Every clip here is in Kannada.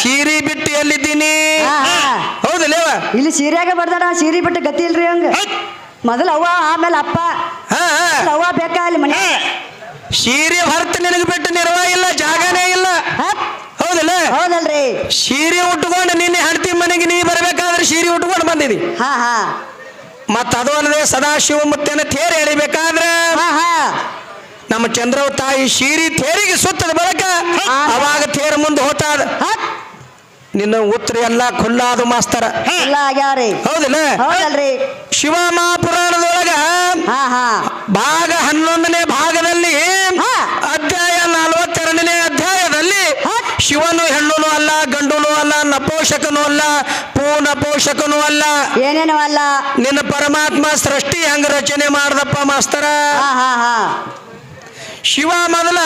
ಸೀರೆ ಬಿಟ್ಟು ಎಲ್ಲಿದ್ದೀನಿ ಹೌದಲ್ಲೇವ ಇಲ್ಲಿ ಸೀರೆಯಾಗ ಬರ್ದಾಡ ಸೀರೆ ಬಿಟ್ಟು ಗತಿ ಇಲ್ರಿ ಹಂಗ ಮೊದಲು ಅವ್ವ ಆಮೇಲೆ ಅಪ್ಪ ಅವ್ವ ಬೇಕಾ ಅಲ್ಲಿ ಮನೆ ಸೀರೆ ಹೊರತು ನಿನಗೆ ಬಿಟ್ಟು ನಿರ್ವಾಹ ಇಲ್ಲ ಜಾಗನೇ ಇಲ್ಲ ಹೌದಲ್ಲ ಹೌದಲ್ರಿ ಸೀರೆ ಉಟ್ಕೊಂಡು ನಿನ್ನೆ ಹೆಂಡತಿ ಮನೆಗೆ ನೀ ಬರ್ಬೇಕಾದ್ರೆ ಸೀರೆ ಉಟ್ಕೊಂಡು ಬಂದಿದಿ ಮತ್ತ ಅದು ಅಲ್ಲದೆ ಸದಾಶಿವ ಮುತ್ತೇನ ತೇರು ಎಳಿಬೇಕಾದ್ರೆ ನಮ್ಮ ಚಂದ್ರವ ತಾಯಿ ಸೀರೆ ತೇರಿಗೆ ಸುತ್ತದ ಬಳಕ ಅವಾಗ ತೇರು ಮುಂದೆ ಹೋತಾದ ನಿನ್ನ ಉತ್ತರ ಎಲ್ಲ ಖುಲ್ಲಾದು ಮಾಸ್ತರ ಹೌದಲ್ಲ ಶಿವ ಮಹಾಪುರಾಣದೊಳಗ ಭಾಗ 11ನೇ ಭಾಗದಲ್ಲಿ ಅಧ್ಯಾಯ 42ನೇ ಅಧ್ಯಾಯದಲ್ಲಿ ಶಿವನು ಹೆಣ್ಣುನು ಅಲ್ಲ ಗಂಡುನು ಅಲ್ಲ ನಪೋಷಕನು ಅಲ್ಲ ಪೂನಪೋಷಕನು ಅಲ್ಲ ಏನೇನು ಅಲ್ಲ ನಿನ್ನ ಪರಮಾತ್ಮ ಸೃಷ್ಟಿ ಹಂಗ ರಚನೆ ಮಾಡ್ದಪ್ಪ ಮಾಸ್ತರ ಶಿವ ಮೊದಲ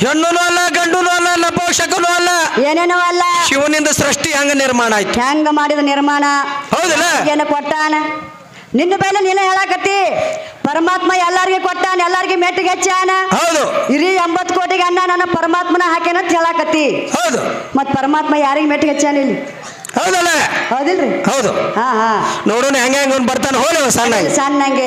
ಹೆಣ್ಣುನು ಅಲ್ಲ ಗಂಡುನು ಅಲ್ಲ ನಪೋಷಕನು ಅಲ್ಲ ಏನೇನೋ ಅಲ್ಲ ಶಿವನಿಂದ ಸೃಷ್ಟಿ ಹಂಗ ನಿರ್ಮಾಣ ಆಯ್ತು ಹೆಂಗ ಮಾಡಿದ ನಿರ್ಮಾಣ ಹೌದಲ್ಲ ಏನು ಕೊಟ್ಟಾನ ನಿನ್ನ ಮೇಲೆ ನೀನೇ ಹೇಳಕತ್ತಿ ಪರಮಾತ್ಮ ಎಲ್ಲಾರ್ಗೆ ಕೊಟ್ಟಾನ ಎಲ್ಲಾರ್ಗೆ ಮೆಟ್ಟಿಗೆ ಹಚ್ಚಾನ ಹೌದು ಇರಿ 80 ಕೋಟಿಗೆ ಅನ್ನ ನನ್ನ ಪರಮಾತ್ಮನ ಹಾಕೇನ ಅಂತ ಹೇಳಕತ್ತಿ ಹೌದು ಮತ್ ಪರಮಾತ್ಮ ಯಾರಿಗೆ ಮೆಟ್ಟಿಗೆ ಹಚ್ಚಾನ ಇಲ್ಲಿ ಹೌದಲ್ಲ ಹೌದಿಲ್ರಿ ಹೌದು ನೋಡೋಣ ಹೆಂಗ ಹೆಂಗ ಬರ್ತಾನೆ ಹೋಲ ಸಣ್ಣಂಗೆ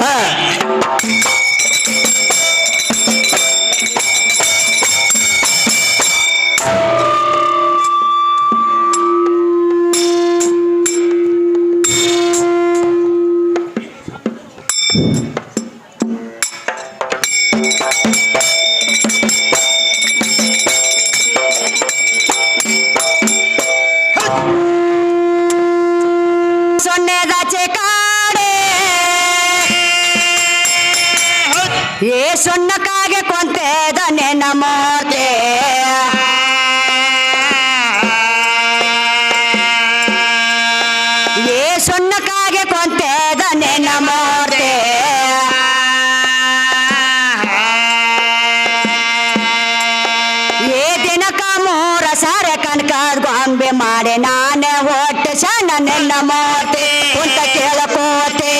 ಸೊನ್ನಕ್ಕಾಗೆ ಕೊಂತೆದನೆ ನಮೋತೆ ಸೊನ್ನಕ್ಕಾಗೆ ಕೊಂತೆದನೆ ನಮೋತೆ ದಿನಕ ಮೂರ ಸಾರೆ ಕನಕದ ಗೊಂಬೆ ಮಾಡಿ ನಾನೇ ಹೊಟ್ಟೆ ಸಣ್ಣ ನೆನ್ನ ಮೋತೆ ಕುಂತ ಕೇಳಕೋತೆ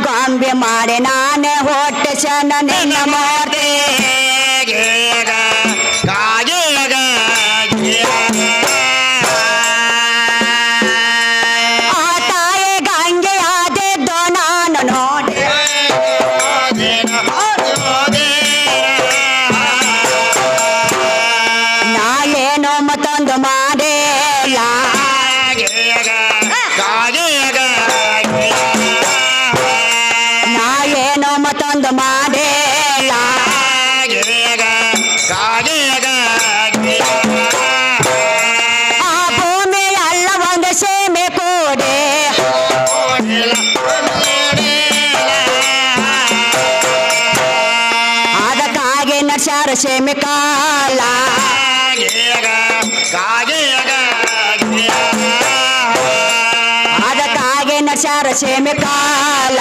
ಗೊಂಬೆ ಮಾಡಿ ನಾನೇ ಹೊಟ್ಟೆ ಸಣ್ಣ ನಿನ್ನ ಮೋತೆ ಆ ತಾಯಿ ಗಂಗೆ ಆದೆದ್ದೋ ನಾನು ನೋಡಿ ನಾ ಏನೋ ಮತ್ತೊಂದು ಮಾಡಿಲ್ಲ ಮತ್ತೊಂದು ಮಾಡಿಲ್ಲ ಆ ಭೂಮಿ ಎಲ್ಲ ಒಂದು ಸೀಮೆ ಕೂಡಿ ಅದಕ್ಕಾಗಿ ನಡ್ಸ್ಯಾರ ಸೀಮೆ ಕಾಲ ಅದಕ್ಕಾಗಿ ನಡ್ಸ್ಯಾರ ಸೀಮೆ ಕಾಲ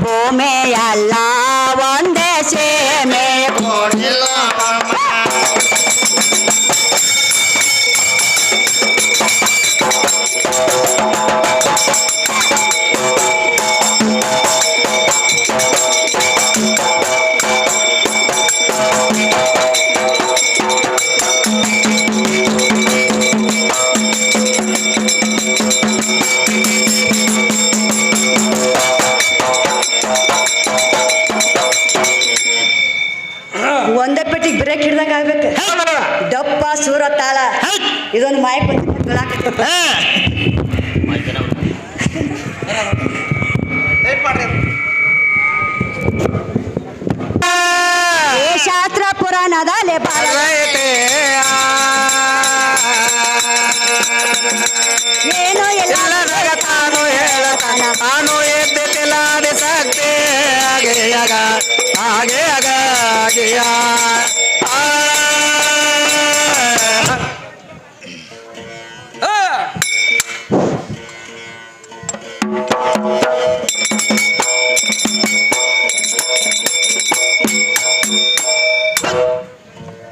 ಭೂಮಿ ಎಲ್ಲ ಒಂದೇ ಸೇಮೆ ಕೊಡಿಲ್ಲ ಒಂದೇ ಪೆಟ್ಟಿಗೆ ಬ್ರೇಕ್ ಹಿಡ್ದಂಗ ಆಗ್ಬೇಕು ದಪ್ಪ ಸೂರ ತಾಳ ಇದೊಂದು ಮೈಕ್ ಶಾಸ್ತ್ರ ಪುರಾಣದಲ್ಲಿ ಏನು ಎಲ್ಲ ತಾನು ಹೇಳತಾನ ತಾನು ಎದ್ದಿಲಾದೆ ಸಕ್ತಿ ಹಾಗೆ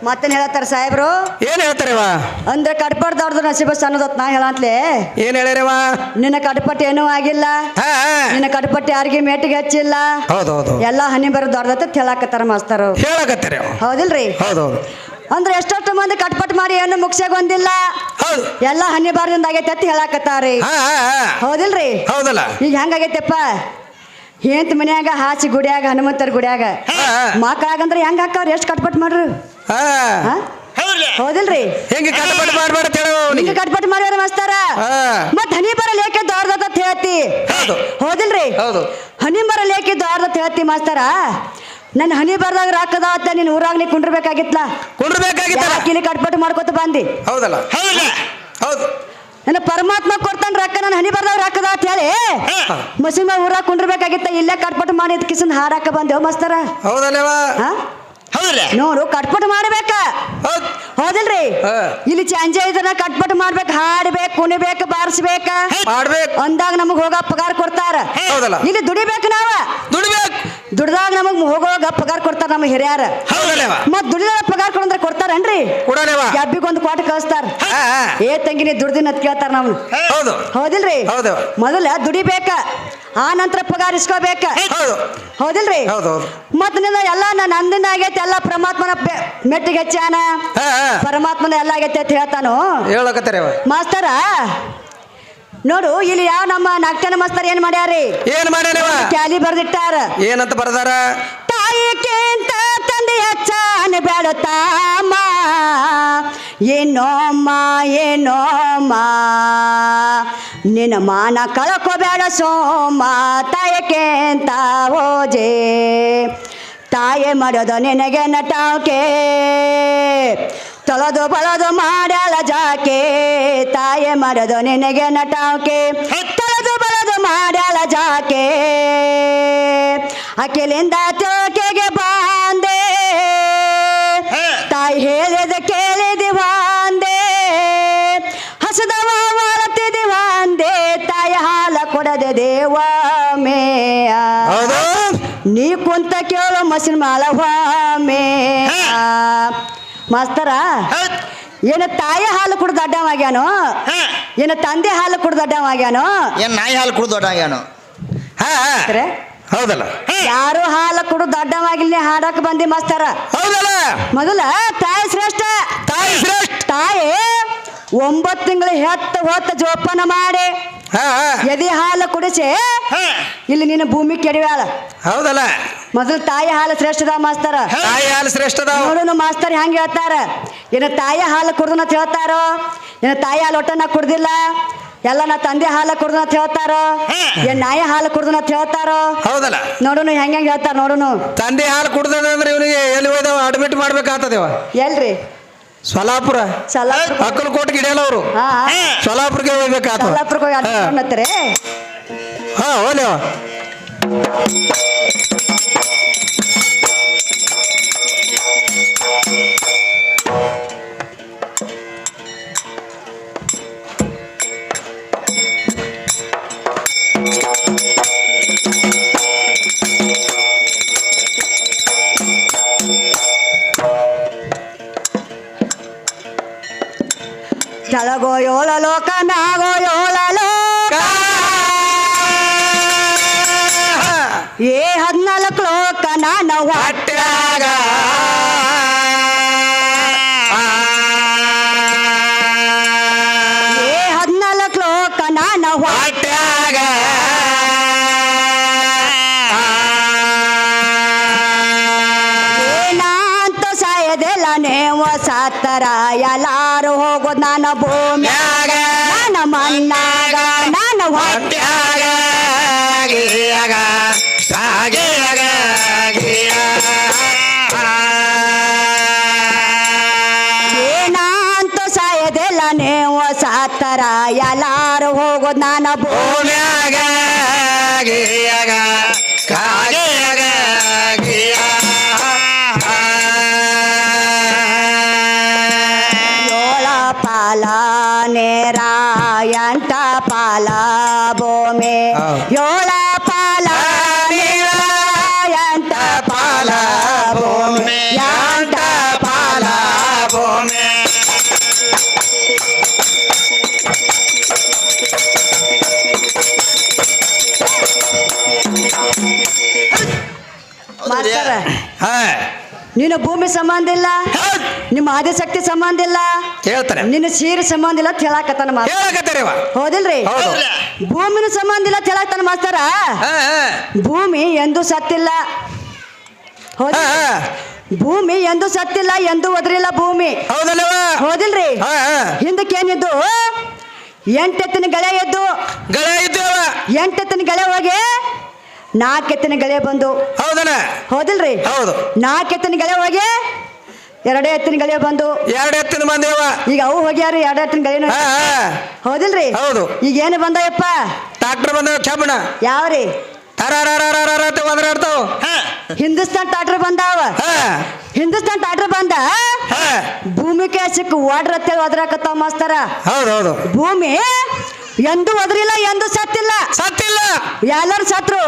ಮತ್ತೇನ್ ಹೇಳತ್ತಾರ ಸಾಹೇಬ್ರು? ಏನ್ ಹೇಳ್ತಾರವ? ಅಂದ್ರೆ ಕಟ್ಪಟ್ ದೊಡ್ಡದು ನಸೀಬ ಸಣ್ಣದತ್ ನಾ ಹೇಳಂತ್ಲೆ. ಏನ್ ಹೇಳ್ಯಾರವ? ನಿನ್ನ ಕಟ್ಪಟ್ ಏನೂ ಆಗಿಲ್ಲ, ನಿನ್ನ ಕಟ್ಪಟ್ ಯಾರಿಗೆ ಮೇಟಿಗೆ ಹಚ್ಚಿಲ್ಲ, ಹೌದೌದು, ಎಲ್ಲಾ ಹನಿ ಬರೋ ದೊಡ್ಡದತ್ತ ಹೇಳಾಕತ್ತಾರ ಮಾಸ್ತರು. ಹೇಳಕತ್ತಾರ. ಹೌದಿಲ್ರಿ? ಹೌದೌದು. ಅಂದ್ರೆ ಎಷ್ಟೊಷ್ಟು ಮಂದಿ ಕಟ್ಪಟ್ ಮಾಡಿ ಏನು ಮುಗಿಸಾಗೊಂದಿಲ್ಲ, ಎಲ್ಲ ಹನಿ ಬಾರದಿಂದ ಆಗೈತೆ ಅಂತ ಹೇಳಾಕತ್ತಾರಿ. ಹೌದಿಲ್ರಿ? ಹೌದಲ್ಲ. ಈಗ ಹೆಂಗಾಗೈತೆಪ್ಪ, ಏಂತ ಮನ್ಯಾಗ ಹಾಸಿ ಗುಡಿಯಾಗ ಹನುಮಂತರ ಗುಡಿಯಾಗ ಮಕ್ಕಳಾಗಂದ್ರೆ ಹೆಂಗ ಹಾಕವ್ರ ಎಷ್ಟು ಕಟ್ಪಟ್ ಮಾಡ್ರು? ಹೌದಿಲ್ರಿ? ಹೆಂಗ ಕಟ್ಪಟ್ ಮಾಡ್ಬೇಡ ಹಿಂಗ ಕಟ್ಪಟ್ ಮಾಡ್ಯಾರ ಮಾಸ್ತಾರ. ಮತ್ ಹನಿ ಬರ ಲೇಖೆ ದೊಡ್ಡದ ಹೇಳ್ತಿ. ಹೌದಿಲ್ರಿ? ಹನಿ ಬರ ಲೇಖೆ ದೊಡ್ಡದ ಹೇಳ್ತಿ ಮಾಸ್ತಾರ. ನನ್ನ ಹನಿ ಬರ್ದಾಗ ರಾಕದಾವತ್ತ ನೀನ್ ಊರಾಗ ನೀ ಕುಂಡ್ರಬೇಕಾಗಿತ್ಲ, ಇಲ್ಲಿ ಕಟ್ಪಟ್ಟು ಮಾಡ್ಕೊತ ಬಂದಿ. ಹೌದಲ್ಲ? ಹೌದು. ನನ್ನ ಪರಮಾತ್ಮ ಕೊಡ್ತಾನ ರೊಕ್ಕ, ನನ್ನ ಹನಿ ಬರ್ದಾಗ ರಾಕದ ಅಂತ ಹೇಳಿ ಮಸೀಮ ಊರಾಗ ಕುಂಡ್ರಬೇಕಾಗಿತ್ತ, ಇಲ್ಲೇ ಕಟ್ಪಟ್ಟು ಮಾಡಿದ ಕಿಸನ್ ಹಾಡಾಕ ಬಂದೇವ್ ಮಾಸ್ತಾರ. ಹೌದಲ್ಲವಾ? ನೋಡು ಕಟ್ಪಟ್ಟು ಮಾಡ್ಬೇಕ. ಹೌದಿಲ್ರಿ? ಇಲ್ಲಿ ಚಂಜೆ ಇದನ್ನ ಕಟ್ಪಟ್ಟು ಮಾಡ್ಬೇಕು, ಹಾಡ್ಬೇಕು, ಕುಣಿಬೇಕು, ಬಾರಿಸ್ಬೇಕ, ಅಂದಾಗ ನಮಗ್ ಹೋಗ ಪಗಾರ ಕೊಡ್ತಾರ. ಇಲ್ಲಿ ದುಡಿಬೇಕು, ನಾವ ದುಡ್ದಾಗ ನಮಗ್ ಹೋಗೋಗ ಪಗಾರ ಕೊಡ್ತಾರ ನಮ್ಮ ಹಿರಿಯಾರ. ಮತ್ ದುಡಿದಾಗ ಪಗಾರ ಕೊಡಂದ್ರೆ ಕೊಡ್ತಾರನ್ರಿ? ಗ್ಯಾಬಿಗೊಂದು ಕ್ವಾಟ ಕಳಿಸ್ತಾರ. ಏ ತಂಗಿ ನೀ ದುಡ್ದಿನ ಅಂತ ಕೇಳ್ತಾರ ನಮ್ನು. ಹೌದಿಲ್ರಿ? ಮೊದಲ ದುಡಿಬೇಕ, ಆ ನಂತರ ಪಗಾರ ಇಸ್ಕೋಬೇಕ. ಹೌದಿಲ್ರಿ? ಮತ್ ನಿನ್ನ ಎಲ್ಲಾ ನಂದಿನ ಆಗೈತೆ, ಎಲ್ಲಾ ಪರಮಾತ್ಮನ ಮೆಟ್ಟಿಗೆ ಹೆಚ್ಚಾನ, ಪರಮಾತ್ಮನ ಎಲ್ಲ ಆಗೈತೆ ಅಂತ ಹೇಳ್ತಾನು ಮಾಸ್ತರ. ನೋಡು ಇಲ್ಲಿ ಯಾವ ನಮ್ಮ ನಾಟ್ಯನ ಮಾಸ್ತರ್ ಏನ್ ಮಾಡ್ಯಾರಿ? ಏನ್ ಮಾಡ್ಯಾರ? ಕ್ಯಾಲಿ ಬರ್ದಿಟ್ಟಾರ. ಏನಂತ ಬರ್ದಾರ? ತಾಯಿಗಿಂತ ತಂದೆ ಹೆಚ್ಚಾನ ಬೇಡತಾಮ, ಏನೋಮ್ಮ ಏನೋಮ್ಮ, ನಿನ್ನ ಮಾನ ಕಳ್ಕೋಬೇಡ ಸೋಮ, ತಾಯಕೆಂತ ಓಜೆ, ತಾಯಿ ಮಾಡೋದು ನಿನಗೆ ನಟಾಕೆ, ತೊಳೆದು ಬಳದು ಮಾಡ್ಯಾಳ ಜಾಕೆ, ತಾಯಿ ಮಾಡೋದು ನಿನಗೆ ನಟಾಕೆ, ತೊಳೆದು ಬಳದು ಮಾಡ್ಯಾಳ ಜಾಕೆ, ಅಖಿಲಿಂದ ಚೋಕೆಗೆ ಬಾಂದೆ, ತಾಯಿ ಹೇಳಿದ ಕೇಳಿದಿವಾಂದೆ, ಹಸದವ ಮಾಡತಿದಿವಾಂದೆ, ತಾಯಿ ಹಾಲ ಕೊಡದೆ ದೇವ ಮೇಯ, ನೀ ಕುಂತ ಕೇಳು ಮಸಿನ ಮಾಳವಾಮೆ. ಮಾಸ್ತರ, ಏನು ತಾಯಿ ಹಾಲು ಕುಡ್ದು ಅಡ್ಡವಾಗ್ಯಾನೋ, ಏನು ತಂದೆ ಹಾಲು ಕುಡ್ದು ಅಡ್ಡವಾಗ್ಯಾನೋ, ಏನ್ ನಾಯಿ ಹಾಲು ಕುಡ್ದು ದೊಡ್ಡಾಗ್ಯಾನೋ? ಹೌದಲ್ಲ? ಯಾರು ಹಾಲು ಕುಡ್ದು ಅಡ್ಡವಾಗಿಲ್ಲ ಹಾಡಕ್ ಬಂದಿ ಮಾಸ್ತರ. ಹೌದಲ್ಲ? ಮೊದಲ ತಾಯಿ ಶ್ರೇಷ್ಠ. ತಾಯಿ 9 ತಿಂಗಳು ಹೊತ್ತ ಜೋಪಾನ ಮಾಡಿ ಎದೆ ಹಾಲು ಕುಡಿಸಿ ಇಲ್ಲಿ ನಿನ್ನ ಭೂಮಿ ಕೆಡವ್ಯಾಳ. ಹೌದಲ್ಲ? ಮೊದಲು ತಾಯಿ ಹಾಲು ಶ್ರೇಷ್ಠದ ಮಾಸ್ತರ. ತಾಯಿ ಹಾಲು ಶ್ರೇಷ್ಠದ. ನೋಡು ಮಾಸ್ತರ್ ಹೆಂಗ ಹೇಳ್ತಾರ, ಏನ ತಾಯಿ ಹಾಲು ಕುಡ್ದು ಅಂತ ಹೇಳ್ತಾರೋ, ಏನ ತಾಯಿ ಹಾಲು ಒಟ್ಟ ನಾ ಕುಡ್ದಿಲ್ಲ, ಎಲ್ಲ ನಾ ತಂದೆ ಹಾಲು ಕುಡ್ದು ಅಂತ ಹೇಳ್ತಾರೋ, ಏನ್ ನಾಯಿ ಹಾಲು ಕುಡ್ದು ಅಂತ ಹೇಳ್ತಾರೋ. ಹೌದಲ್ಲ? ನೋಡುನು ಹೆಂಗ ಹೇಳ್ತಾರ. ನೋಡುನು ತಂದೆ ಹಾಲು ಕುಡ್ದಂದ್ರೆ ಇವನಿಗೆ ಎಲ್ಲಿ ಹೋಯ್ದಾವ ಅಡ್ಮಿಟ್ ಮಾಡ್ಬೇಕಾಗ್ತದೇವ. ಎಲ್ರಿ? ಸೊಲಾಪುರ. ಅಕ್ಕಲಕೋಟೆಗೆ ಹಿಡಿಯಲ್ಲ ಅವರು, ಸೊಲಾಪುರಕ್ಕೆ ಹೋಗ್ಬೇಕಾಗ್ತದೆ. ಸೊಲಾಪುರಕ್ಕೆ ಹೋಗಿ ಅಡ್ಮಿಟ್. ಹಾ ಹೋಗ್ಲೇವ. ಕೆಳಗೋ ಯೋಳ ಲೋಕ, ಮ್ಯಾಗೋ ಯೋಳ ಲೋಕ, ಏ 14 ಲೋಕ ನಾನು ಹೊಟ್ಯಾಗ, ಏ 14 ಲೋಕ ನಾನು ಹೊಟ್ಯಾಗ, ಏನಂತ ಸಾಯದಿಲ್ಲ ನೀವು ಸತ್ತರ, ಎಲ್ಲಾರು ಹೋಗೋದು ನಾನು ಭೂಮ್ಯಾಗ, ನನ್ನ ಮಣ್ಣಾಗ, ನನ್ನ ಹೊಟ್ಯಾಗ, ಏನಂತ ಸಾಯದಿಲ್ಲ ನೀವು ಸತ್ತರ, ಎಲ್ಲಾರು ಹೋಗೋದು ನಾನು ಭೂಮ್ಯಾಗ, ಯೋಳ ಪಾಲ ನೇರ 8 ಪಾಲ ಭೂಮಿ, ಯೋಳ ಪಾಲ ನೇರ ಮಾಸ್ತರ ಹಾ ನೀನು ಭೂಮಿ ಸಂಬಂಧ ಇಲ್ಲ, ಹೌದ್. ನಿಮ್ಮ ಆದಿಶಕ್ತಿ ಸಂಬಂಧ ಇಲ್ಲ, ಹೇಳ್ತಾರೆ ನಿನ್ನ ಸೀರೆ ಸಂಬಂಧ ಇಲ್ಲ ಅಂತ ಹೇಳಾಕತ್ತಾನ ಮಾಸ್ತರ. ಹೇಳಕತ್ತಾರಿವ ಹೌದಿಲ್ರಿ? ಹೌದು. ಭೂಮಿನ ಸಂಬಂಧ ಇಲ್ಲ ಅಂತ ಹೇಳಾಕತ್ತಾನ ಮಾಸ್ತರ. ಹಾ ಹಾ ಭೂಮಿ ಎಂದೂ ಸತ್ತಿಲ್ಲ. ಹೌದು, ಹಾ ಹಾ ಭೂಮಿ ಎಂದೂ ಸತ್ತಿಲ್ಲ, ಎಂದೂ ಒದರಿಲ್ಲ ಭೂಮಿ. ಹೌದಲ್ಲವ ಹೌದಿಲ್ರಿ? ಹಾ ಹಾ ಹಿಂದಕ್ಕೇನಿದ್ದು 8 ಎತ್ತಿನ ಗಳೆ ಎದ್ದು, ಗಳ ಇದ್ದೇವ 8 ಎತ್ತಿನ ಗಳೆ ಹೋಗಿ 4 ಎತ್ತಿನ ಗಳೆ ಬಂದು. ಹೌದನ ಹೌದಿಲ್ರಿ? ಹೌದು 4 ಎತ್ತಿನ ಗಳೆ ಹೋಗಿ 2 ಎತ್ತಿನ ಗಳೆ ಬಂದು. 2 ಎತ್ತಿನ ಬಂದೇವ ಈಗ ಅವು ಹೋಗ್ಯಾರಿ 2 ಎತ್ತಿನ ಗಳೆನು. ಹಾ ಹಾ ಹೌದಿಲ್ರಿ? ಹೌದು. ಈಗ ಏನು ಬಂದಯಪ್ಪ? ಟ್ರಾಕ್ಟರ್ ಬಂದೇವ ಕೆಬ್ಬಣ ಯಾವ್ರಿ? ತರಾರಾರಾರಾರ ಒದರಾಡ್ತಾವ ಹಿಂದೂಸ್ತಾನ್ ಟ್ರಾಕ್ಟರ್ ಬಂದಾವ. ಹಾ ಹಿಂದೂಸ್ತಾನ್ ಟ್ರಾಕ್ಟರ್ ಬಂದ ಹಾ ಭೂಮಿ ಸಿಕ್ಕ ವಾಡ್ರ ಅಂತೇಳಿ ಒದರಾಕತ್ತಾವ ಮಾಸ್ತರ. ಹೌದು ಹೌದು ಭೂಮಿ ಎಂದೂ ಒದರಿಲ್ಲ, ಎಂದೂ ಸತ್ತಿಲ್ಲ. ಸತ್ತಿಲ್ಲ ಎಲ್ಲರೂ ಸತ್ರು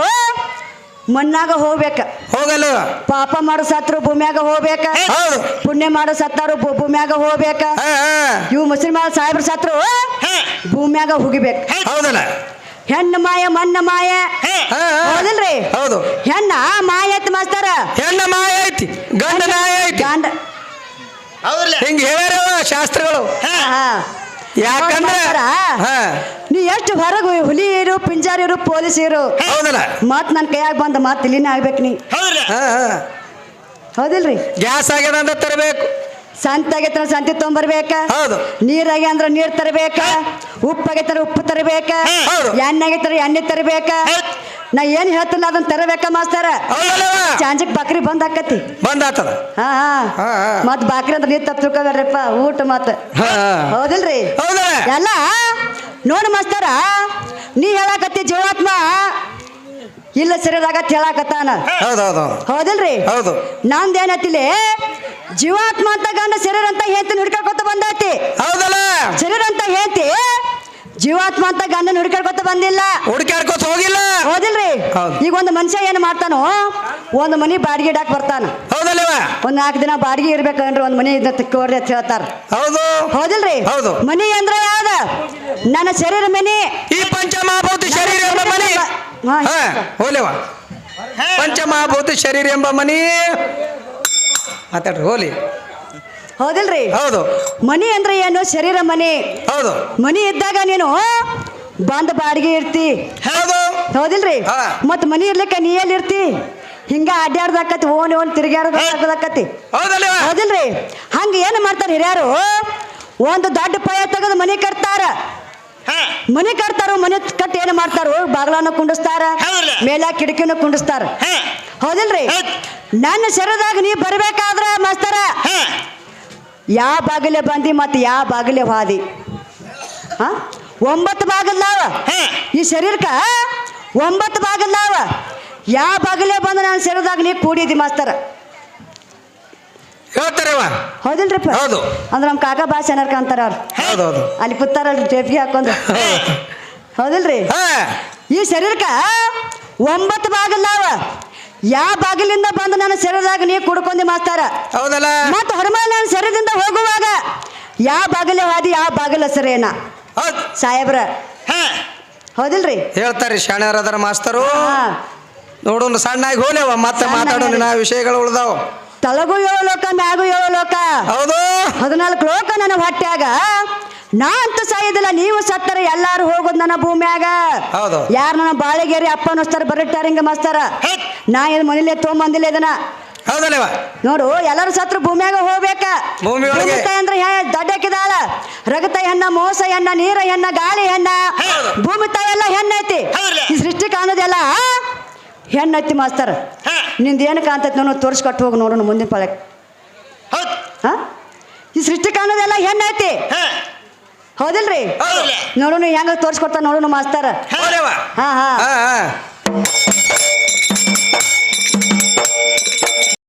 ಮಣ್ಣಾಗ ಹೋಗ್ಬೇಕ. ಹೋಗಲ್ಲ ಪಾಪ ಮಾಡೋ ಸತ್ರು ಭೂಮಿಯಾಗ ಹೋಗ್ಬೇಕ. ಹೌದು ಪುಣ್ಯ ಮಾಡೋ ಸತ್ತಾರು ಭೂಮಿಯಾಗ ಹೋಗ್ಬೇಕ. ಹಾ ಹಾ ಇವು ಮುಸ್ಲಿಮಾರ ಸಾಹೇಬ್ರ ಸತ್ರು ಭೂಮಿಯಾಗ ಹೋಗಿಬೇಕು. ಹೌದಲ್ಲ ಹೆಣ್ಣು ಮಾಯ ಮಣ್ಣ ಮಾಯ. ಹಾ ಹಾ ಹೌದಿಲ್ರಿ? ಹೌದು ಹೆಣ್ಣ ಮಾಯ ಐತಿ ಮಾಸ್ತರ. ಹೆಣ್ಣ ಮಾಯ ಐತಿ ಗಂಡ ನಾಯ ಐತಿ ಗಂಡ ಹೌದಲ್ಲ ಹಿಂಗ ಹೇಳ್ಯಾರವ ಶಾಸ್ತ್ರಗಳು ಹಾ. ಯಾಕಂದ್ರೆ ಮಾಸ್ತರ, ಹಾ ನೀ ಎಷ್ಟು ಹೊರಗು ಹುಲಿ ಇರು ಪಿಂಜಾರ್ ಇರು ಪೊಲೀಸ್ ಇರು, ಹೌದಲ್ಲ ಮತ್ ನನ್ ಕೈಯಾಗ ಬಂದ ಮತ್ ಇಲ್ಲಿನ ಆಗ್ಬೇಕು ನೀ. ಹೌದಲ್ಲ ಹಾ ಹಾ ಹೌದಿಲ್ರಿ? ಗ್ಯಾಸ್ ಆಗ್ಯದ ಅಂತ ತರಬೇಕು ಸಂತ ಆಗೈತ್ರ ಸಂತಿ ತೊಗೊಂಬರ್ಬೇಕ. ಹೌದು ನೀರಾಗಿ ಅಂದ್ರ ನೀರ್ ತರಬೇಕ. ಉಪ್ಪು ಆಗೈತರ ಉಪ್ಪು ತರಬೇಕ. ಹೌದು. ಎಣ್ಣೆ ಆಗೈತರ ಎಣ್ಣೆ ತರಬೇಕ. ನಾ ಏನ್ ಹೇಳ್ತಿಲ್ಲ ಅದನ್ನ ತರಬೇಕ ಮಾಸ್ತರ. ಹೌದಲ್ಲವ ಚಾಂಜಕ್ ಬಾಕ್ರಿ ಬಂದ್ ಆಕತಿ. ಬಂದಾತದ ಹಾ ಹಾ, ಹಾ. ಮತ್ ಬಾಕ್ರಿ ಅಂತ ನೀರ್ ತಪ್ಪ ತಿಳ್ಕೊಬೇಡ್ರಪ್ಪ ಊಟ ಮತ್. ಹಾ ಹೌದಿಲ್ರಿ? ಹೌದಲ್ಲ ಎಲ್ಲ ನೋಡು ಮಾಸ್ತರ, ನೀ ಹೇಳಾಕತ್ತಿ ಜೀವಾತ್ಮ ಇಲ್ಲ ಸರಿದಾಗ ಹೇಳಾಕತ್ತಾನ. ಹೌದೌದು ಹೌದಿಲ್ರಿ? ಹೌದು ನಂದೇನತಿಲಿ ಜೀವಾತ್ಮ ಅಂತ ಗಂಡ ಶರೀರ ಅಂತ ಹೇಳ್ತೀನಿ ಹುಡ್ಕಾಡ್ಕೊತ ಬಂದೈತಿ. ಹೌದಲ್ಲ ಶರೀರ ಅಂತ ಹೇಳ್ತಿ ಜೀವಾತ್ಮ ಅಂತ ಗಂಡನ ಹುಡ್ಕಾಡ್ಕೊತ ಬಂದಿಲ್ಲ. ಹುಡುಕ್ಯಾಡ್ಕೋತ ಹೋಗಿಲ್ಲ ಹೌದಿಲ್ರಿ? ಹೌದು. ಈಗ ಒಂದು ಮನುಷ್ಯ ಏನ್ ಮಾಡ್ತಾನೋ, ಒಂದು ಮನಿ ಬಾಡಿಗೆ ಇಡಾಕ್ ಬರ್ತಾನ. ಹೌದಲ್ಲವ ಒಂದ್ 4 ದಿನ ಬಾಡಿಗೆ ಇರ್ಬೇಕಂದ್ರೆ ಒಂದ್ ಮನಿ ಇದ್ದ ತಿಕ್ಕೋರಿ ಅಂತ ಹೇಳ್ತಾರ. ಹೌದು ಹೌದಿಲ್ರಿ? ಹೌದು. ಮನಿ ಅಂದ್ರೆ ಯಾವ್ದ? ನನ್ನ ಶರೀರ ಮನಿ. ಈ ಪಂಚಮಹಾಭೂತ ಶರೀರ ಎಂಬ ಮನಿ ಹಾ, ಹಾ ಹೋಲಿವ ಪಂಚಮಹಾಭೂತ ಶರೀರ ಎಂಬ ಮನಿ ಮಾತಾಡ್ರಿ ಹೋಲಿ ಹೌದಿಲ್ರಿ? ಹೌದು ಮನಿ ಅಂದ್ರೆ ಏನು? ಶರೀರ ಮನಿ. ಹೌದು ಮನಿ ಇದ್ದಾಗ ನೀನು ಬಂದ್ ಬಾಡಿಗೆ ಇರ್ತಿ. ಹೌದು ಹೌದಿಲ್ರಿ? ಹಾ. ಮತ್ ಮನಿ ಇರ್ಲಿಕ್ಕ ನೀ ಎಲ್ಲಿ ಇರ್ತಿ? ಹಿಂಗ ಅಡ್ಡಾಡ್ದಾಕತಿ ಓನ್ ತಿರುಗಾಡದಾಕತಿ. ಹೌದಲ್ಲವ ಹೌದಿಲ್ರಿ? ಹಂಗ ಏನ್ ಮಾಡ್ತಾರ ಹಿರಿಯರು? ಒಂದು ದೊಡ್ಡ ಪಾಯ ತೆಗೆದು ಮನಿ ಕಟ್ತಾರ. ಮನಿ ಕಟ್ತಾರ. ಮನಿ ಕಟ್ಟಿ ಏನ್ ಮಾಡ್ತಾರ? ಬಾಗ್ಲನ್ನ ಕುಂಡಿಸ್ತಾರ, ಹೌದಲ್ಲ? ಮೇಲ ಕಿಟಕಿನ ಕುಂಡಿಸ್ತಾರ. ಹೌದಿಲ್ರಿ? ನನ್ನ ಶರೀರದಾಗ ನೀ ಬರ್ಬೇಕಾದ್ರ ಮಾಸ್ತರ ಯಾವ ಬಾಗಿಲೆ ಬಂದಿ ಮತ್ತೆ ಯಾವ ಬಾಗಿಲೆ ಹಾದಿ? 9 ಬಾಗಿಲ್ದಾವ ಈ ಶರೀರಕ್ಕ. 9 ಬಾಗಿಲ್ದಾವ. ಯಾವ ಬಾಗಿಲೆ ಬಂದ ನನ್ನ ಶರೀರದಾಗ ನೀ ಕೂಡಿದಿ ಮಾಸ್ತರ. ಹೇಳ್ತಾರವ ಹೌದಿಲ್ರಿಪ್ಪ? ಹೌದು. ಅಂದ್ರೆ ನಮ್ಮ ಕಾಕ ಭಾಷೆ ಏನಾರ ಅಂತಾರ ಅವ್ರು. ಹೌದೌದು ಅಲ್ಲಿ ಕೂತಾರಲ್ರಿ ಟೇಪ್ಗೆ ಹಾಕೊಂಡು. ಹೌದಿಲ್ರಿ? ಹಾ ಈ ಶರೀರಕ್ಕ 9 ಬಾಗಿಲ್ದಾವ. ಯಾವ ಬಾಗಿಲಿಂದ ಬಂದು ನನ್ನ ಶರೀರದಾಗ ನೀ ಕುಡ್ಕೊಂಡಿ ಮಾಸ್ತಾರ. ಹೌದಲ್ಲ ಮತ್ತ ಹೊರಮಲ್ ನನ್ನ ಶರೀರದಿಂದ ಹೋಗುವಾಗ ಯಾವ ಬಾಗಿಲೆ ಹಾದಿ ಯಾವ ಬಾಗಿಲ ಹೆಸರೇನ ಹೌದ್ ಸಾಹೇಬ್ರ? ಹೌದಿಲ್ರಿ? ಹೇಳ್ತಾರ್ರಿ ಶಾಣ್ಯರದರ ಮಾಸ್ತರು. ಹಾ. ನೋಡೋಣ ಸಣ್ಣಾಗಿ ಹೋಲೇವ ಮತ್ತೆ ಸಣ್ಣಾಗಿ ಮಾತಾಡೋಣ ನಾ ವಿಷಯಗಳು ಉಳ್ದಾವ. ತಳಗು 7 ಲೋಕ ಮ್ಯಾಗು 7 ಲೋಕ. ಹೌದು 14 ಲೋಕ ನನ್ನ ಹೊಟ್ಯಾಗ. ನಾ ಅಂತೂ ಸಾಯೋದಿಲ್ಲ, ನೀವು ಸತ್ತರ ಎಲ್ಲಾರು ಹೋಗೋದು ನನ್ನ ಭೂಮಿಯಾಗ. ಹೌದು. ಯಾರು ನನ್ನ ಬಾಳೆಗೇರಿ ಅಪ್ಪ ಅನ್ನಿಸ್ತಾರ ಬರೀತಾರ ಹಿಂಗ ಮಾಸ್ತಾರ. ನಾ ಏನು ಮನೇಲೆ ತೊಗೊಂಬಂದಿಲ್ಲ ಇದನ್ನ. ಹೌದಲ್ಲವ ನೋಡು ಎಲ್ಲರೂ ಸತ್ರ ಭೂಮಿಯಾಗ ಹೋಗ್ಬೇಕ. ಭೂಮಿ ಒಳಗೆ. ತಾಯಿ ಅಂದ್ರೆ ದೊಡ್ಡಕ್ಕಿದಾಳ. ರಗತ ಹೆಣ್ಣ, ಮೋಸ ಹೆಣ್ಣ, ನೀರ ಹೆಣ್ಣ, ಗಾಳಿ ಹೆಣ್ಣ, ಭೂಮಿ ತಾಯಿ ಎಲ್ಲ ಹೆಣ್ಣೈತಿ. ಈ ಸೃಷ್ಟಿ ಕಾಣೋದೆಲ್ಲ ಹೆಣ್ಣೈತಿ ಮಾಸ್ತರ್. ನಿಂದ ಏನು ಕಾಣ್ತೈತಿ ನೋಡು, ತೋರಿಸ್ಕೊಟ್ಟು ಹೋಗಿ ನೋಡೋಣ ಮುಂದಿನ ಪಾಳಕ್ಕೆ. ಹಾ, ಈ ಸೃಷ್ಟಿ ಕಾಣೋದೆಲ್ಲ ಹೆಣ್ಣೈತಿ. ಹೌದಿಲ್ರಿ? ನೋಡೋಣ ಹೆಂಗ ತೋರಿಸ್ಕೊಡ್ತಾನ ನೋಡೋಣ ಮಾಸ್ತರ. ಹಾ ಹಾ ಹಾ